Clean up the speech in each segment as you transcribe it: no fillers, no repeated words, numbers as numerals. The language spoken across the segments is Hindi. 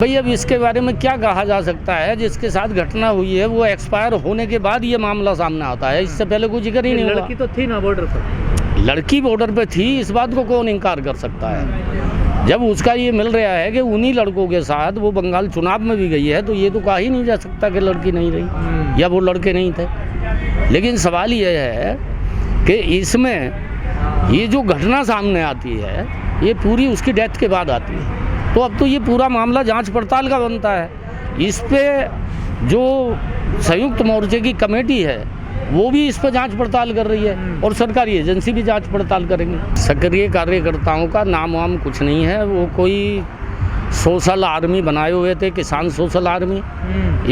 भाई अब इसके बारे में क्या कहा जा सकता है। जिसके साथ घटना हुई है वो एक्सपायर होने के बाद ये मामला सामने आता है, इससे पहले कोई जिक्र ही नहीं हुआ। लड़की तो थी ना बॉर्डर पर, लड़की बॉर्डर पे थी, इस बात को कौन इनकार कर सकता है। जब उसका ये मिल रहा है कि उन्हीं लड़कों के साथ वो बंगाल चुनाव में भी गई है, तो ये तो कहा ही नहीं जा सकता कि लड़की नहीं रही या वो लड़के नहीं थे। लेकिन सवाल ये है कि इसमें ये जो घटना सामने आती है ये पूरी उसकी डेथ के बाद आती है। तो अब तो ये पूरा मामला जांच पड़ताल का बनता है। इस पे जो संयुक्त मोर्चे की कमेटी है वो भी इस पर जांच पड़ताल कर रही है और सरकारी एजेंसी भी जांच पड़ताल करेंगे। सक्रिय कार्यकर्ताओं का नाम वाम कुछ नहीं है, वो कोई सोशल आर्मी बनाए हुए थे, किसान सोशल आर्मी।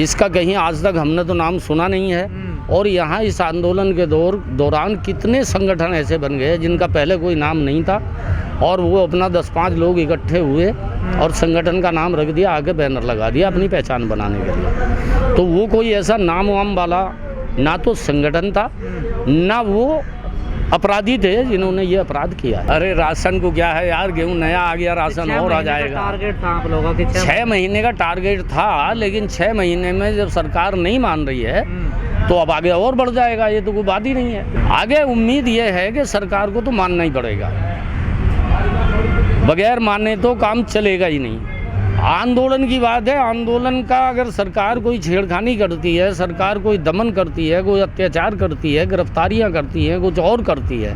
इसका कहीं आज तक हमने तो नाम सुना नहीं है। और यहाँ इस आंदोलन के दौरान कितने संगठन ऐसे बन गए जिनका पहले कोई नाम नहीं था और वो अपना 10-5 लोग इकट्ठे हुए और संगठन का नाम रख दिया, आगे बैनर लगा दिया अपनी पहचान बनाने के लिए। तो वो कोई ऐसा नाम वाम वाला ना तो संगठन था ना वो अपराधी थे जिन्होंने ये अपराध किया। अरे राशन को क्या है यार, गेहूं नया आ गया, राशन और आ जाएगा। टारगेट था आप लोगों का 6 महीने का टारगेट था, लेकिन 6 महीने में जब सरकार नहीं मान रही है तो अब आगे और बढ़ जाएगा। ये तो कोई बात ही नहीं है। आगे उम्मीद ये है कि सरकार को तो मानना ही पड़ेगा, बगैर माने तो काम चलेगा ही नहीं। आंदोलन की बात है, आंदोलन का अगर सरकार कोई छेड़खानी करती है, सरकार कोई दमन करती है, कोई अत्याचार करती है, गिरफ्तारियां करती है, कुछ और करती है,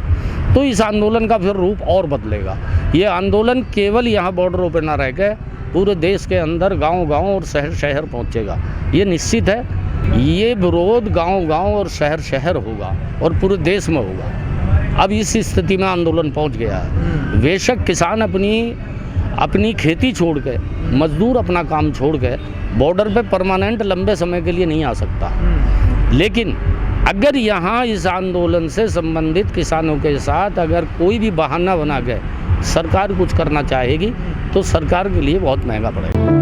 तो इस आंदोलन का फिर रूप और बदलेगा। ये आंदोलन केवल यहाँ बॉर्डरों पर ना रह के पूरे देश के अंदर गांव-गांव और शहर-शहर पहुँचेगा। ये निश्चित है। ये विरोध गांव-गांव और शहर-शहर होगा और पूरे देश में होगा। अब इस स्थिति में आंदोलन पहुंच गया है। बेशक किसान अपनी खेती छोड़ के, मजदूर अपना काम छोड़ के बॉर्डर पे परमानेंट लंबे समय के लिए नहीं आ सकता, लेकिन अगर यहाँ इस आंदोलन से संबंधित किसानों के साथ अगर कोई भी बहाना बना के सरकार कुछ करना चाहेगी तो सरकार के लिए बहुत महंगा पड़ेगा।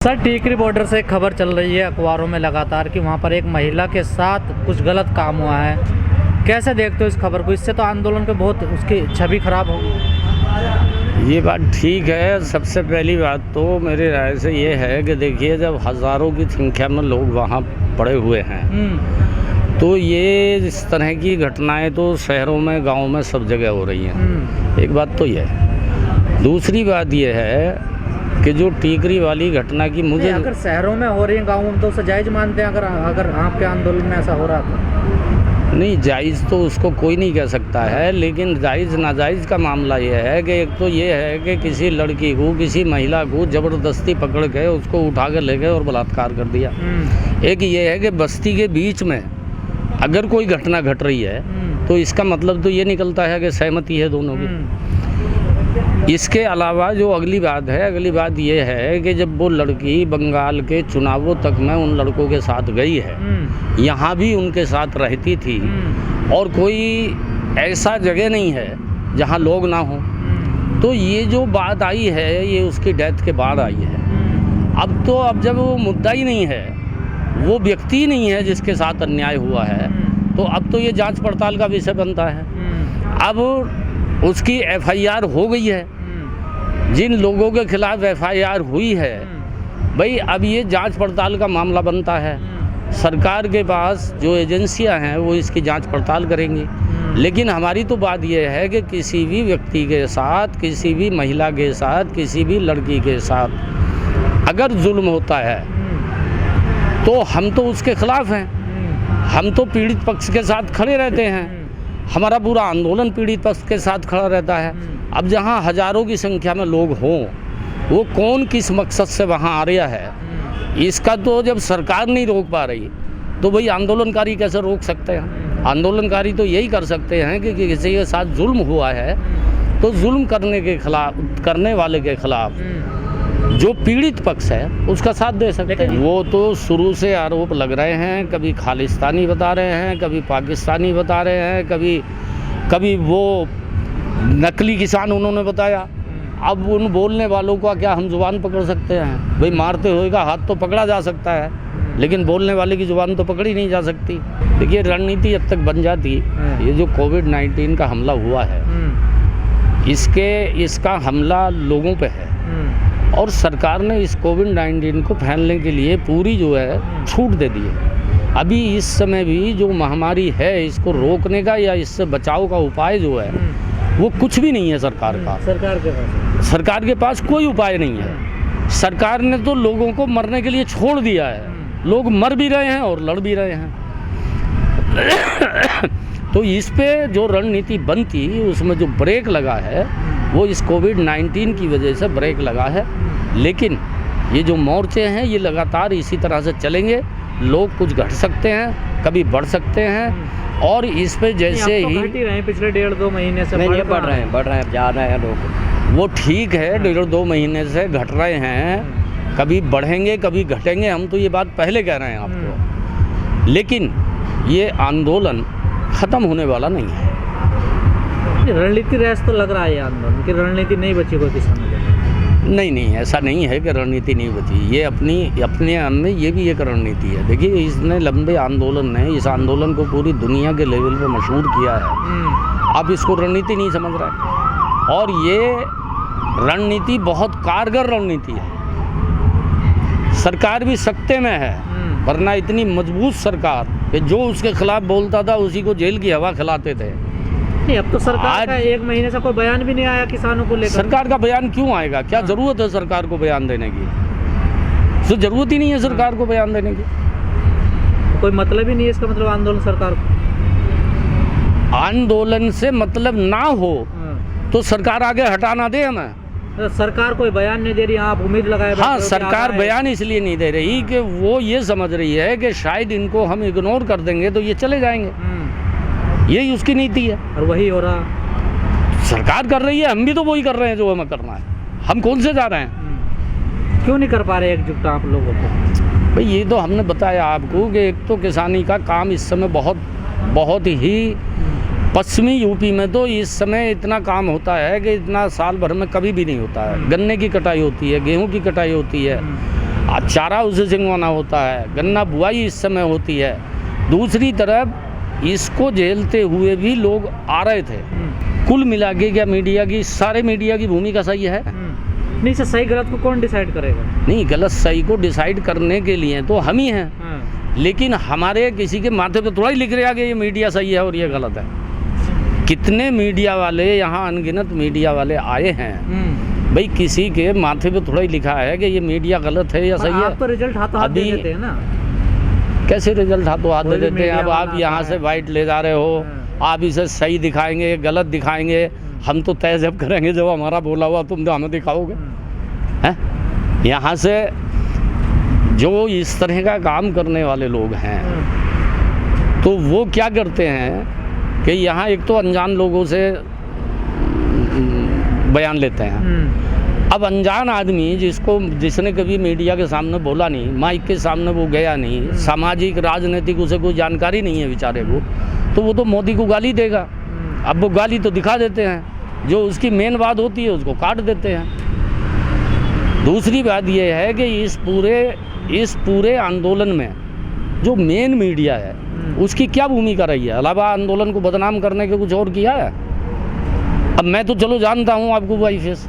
सर, टीकरी बॉर्डर से खबर चल रही है अखबारों में लगातार कि वहाँ पर एक महिला के साथ कुछ गलत काम हुआ है। कैसे देखते हो इस खबर को? इससे तो आंदोलन के बहुत उसकी छवि खराब होगी। ये बात ठीक है। सबसे पहली बात तो मेरी राय से ये है कि देखिए, जब हज़ारों की संख्या में लोग वहाँ पड़े हुए हैं तो ये इस तरह की घटनाएं तो शहरों में, गाँव में, सब जगह हो रही हैं। एक बात तो ये है। दूसरी बात ये है कि जो टीकरी वाली घटना की मुझे अगर शहरों में हो रही है, गाँव में तो उसे जायज़ मानते हैं। अगर आपके आंदोलन में ऐसा हो रहा था नहीं, जायज़ तो उसको कोई नहीं कह सकता है, लेकिन जायज़ नाजायज़ का मामला ये है कि एक तो ये है कि किसी लड़की को, किसी महिला को ज़बरदस्ती पकड़ के उसको उठा कर ले गए और बलात्कार कर दिया। एक ये है कि बस्ती के बीच में अगर कोई घटना घट रही है तो इसका मतलब तो ये निकलता है कि सहमति है दोनों की। इसके अलावा जो अगली बात ये है कि जब वो लड़की बंगाल के चुनावों तक में उन लड़कों के साथ गई है, यहाँ भी उनके साथ रहती थी और कोई ऐसा जगह नहीं है जहाँ लोग ना हो, तो ये जो बात आई है ये उसकी डेथ के बाद आई है। अब जब वो मुद्दा ही नहीं है, वो व्यक्ति ही नहीं है जिसके साथ अन्याय हुआ है, तो अब तो ये जांच पड़ताल का विषय बनता है। अब उसकी FIR हो गई है, जिन लोगों के खिलाफ FIR हुई है, भाई अब ये जांच पड़ताल का मामला बनता है। सरकार के पास जो एजेंसियां हैं वो इसकी जांच पड़ताल करेंगी। लेकिन हमारी तो बात ये है कि किसी भी व्यक्ति के साथ, किसी भी महिला के साथ, किसी भी लड़की के साथ अगर जुल्म होता है तो हम तो उसके खिलाफ हैं। हम तो पीड़ित पक्ष के साथ खड़े रहते हैं। हमारा पूरा आंदोलन पीड़ित पक्ष के साथ खड़ा रहता है। अब जहाँ हज़ारों की संख्या में लोग हों, वो कौन किस मकसद से वहाँ आ रहा है, इसका तो जब सरकार नहीं रोक पा रही तो भाई आंदोलनकारी कैसे रोक सकते हैं। आंदोलनकारी तो यही कर सकते हैं कि किसी के साथ जुल्म हुआ है तो जुल्म करने वाले के खिलाफ जो पीड़ित पक्ष है उसका साथ दे सकते हैं। वो तो शुरू से आरोप लग रहे हैं, कभी खालिस्तानी बता रहे हैं, कभी पाकिस्तानी बता रहे हैं, कभी वो नकली किसान उन्होंने बताया। अब उन बोलने वालों का क्या हम जुबान पकड़ सकते हैं? भाई मारते हुए का हाथ तो पकड़ा जा सकता है, लेकिन बोलने वाले की जुबान तो पकड़ी नहीं जा सकती। देखिए, रणनीति जब तक बन जाती, ये जो कोविड-19 का हमला हुआ है, इसका हमला लोगों पे है और सरकार ने इस कोविड-19 को फैलने के लिए पूरी जो है छूट दे दी है। अभी इस समय भी जो महामारी है इसको रोकने का या इससे बचाव का उपाय जो है वो कुछ भी नहीं है सरकार का। सरकार के पास कोई उपाय नहीं है। सरकार ने तो लोगों को मरने के लिए छोड़ दिया है। लोग मर भी रहे हैं और लड़ भी रहे हैं। तो इस पे जो रणनीति बनती उसमें जो ब्रेक लगा है वो इस कोविड-19 की वजह से ब्रेक लगा है। लेकिन ये जो मोर्चे हैं ये लगातार इसी तरह से चलेंगे। लोग कुछ घट सकते हैं, कभी बढ़ सकते हैं और इस पे जैसे ही पिछले 1.5-2 महीने से बढ़ रहे हैं जा रहे हैं लोग। वो ठीक है, 1.5-2 महीने से घट रहे हैं, कभी बढ़ेंगे कभी घटेंगे। हम तो ये बात पहले कह रहे हैं आपको, लेकिन ये आंदोलन ख़त्म होने वाला नहीं है। रणनीति रेस तो लग रहा है ये आंदोलन की रणनीति नहीं बची कोई किसानों के। नहीं, ऐसा नहीं है कि रणनीति नहीं बची। ये अपने में ये भी एक रणनीति है। देखिए, इसने लंबे आंदोलन ने इस आंदोलन को पूरी दुनिया के लेवल पे मशहूर किया है। अब इसको रणनीति नहीं समझ रहा है और ये रणनीति बहुत कारगर रणनीति है। सरकार भी सकते में है, वरना इतनी मजबूत सरकार कि जो उसके खिलाफ बोलता था उसी को जेल की हवा खिलाते थे। नहीं, अब तो सरकार का 1 महीने से कोई बयान भी नहीं आया किसानों को लेकर। सरकार का बयान क्यों आएगा? क्या जरूरत है सरकार को बयान देने की? तो जरूरत ही नहीं है सरकार को बयान देने की। कोई मतलब ही नहीं है इसका मतलब आंदोलन सरकार को। आंदोलन से मतलब ना हो तो सरकार आगे हटा ना दे हमें। तो सरकार कोई बयान नहीं दे रही, आप उम्मीद लगाए? हाँ, सरकार बयान इसलिए नहीं दे रही कि वो ये समझ रही है कि शायद इनको हम इग्नोर कर देंगे तो ये चले जाएंगे। यही उसकी नीति है और वही हो रहा। सरकार कर रही है, हम भी तो वही कर रहे हैं जो हमें करना है। हम कौन से जा रहे हैं? क्यों नहीं कर पा रहे एकजुटता आप लोगों को? भाई, ये तो हमने बताया आपको कि एक तो किसानी का काम इस समय बहुत ही पश्चिमी यूपी में तो इस समय इतना काम होता है कि इतना साल भर में कभी भी नहीं होता है। गन्ने की कटाई होती है, गेहूं की कटाई होती है, चारा उसे सिंगवाना होता है, गन्ना बुआई इस समय होती है। दूसरी तरफ इसको झेलते हुए भी लोग आ रहे थे। कुल मिला के क्या सारे मीडिया की भूमिका सही है? नहीं सर, सही गलत को कौन डिसाइड करेगा? नहीं, गलत सही को डिसाइड करने के लिए तो हम ही हैं। लेकिन हमारे किसी के माथे पे थोड़ा ही लिख रहा है कि ये मीडिया सही है और ये गलत है। कितने मीडिया वाले यहाँ, अनगिनत मीडिया वाले आए हैं। भाई, किसी के माथे पे थोड़ा ही लिखा है कि ये मीडिया गलत है या सही है। आप तो रिजल्ट हाथों दे देते हैं ना। कैसे रिजल्ट हाथों हाथ दे देते हैं? अब आप यहाँ से वाइट ले जा रहे हो, आप इसे सही दिखाएंगे, गलत दिखाएंगे। हम तो तय जब करेंगे जब हमारा बोला हुआ तुम तो हमें दिखाओगे। हैं, यहाँ से जो इस तरह का काम करने वाले लोग हैं तो वो क्या करते हैं कि यहाँ एक तो अनजान लोगों से बयान लेते हैं। अब अनजान आदमी जिसने कभी मीडिया के सामने बोला नहीं, माइक के सामने वो गया नहीं, सामाजिक राजनीतिक उसे कोई जानकारी नहीं है बेचारे को, तो वो तो मोदी को गाली देगा। अब वो गाली तो दिखा देते हैं, जो उसकी मेन बात होती है उसको काट देते हैं। दूसरी बात ये है कि इस पूरे आंदोलन में जो मेन मीडिया है उसकी क्या भूमिका रही है? अलावा आंदोलन को बदनाम करने के कुछ और किया है? अब मैं तो चलो जानता हूँ आपको बाई फेस,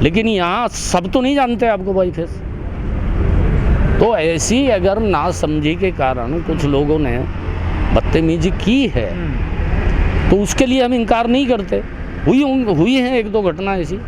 लेकिन यहाँ सब तो नहीं जानते आपको बाई फेस। तो ऐसी अगर नासमझी के कारण कुछ लोगों ने बदतमीजी की है तो उसके लिए हम इनकार नहीं करते। हुई हैं 1-2 घटना ऐसी।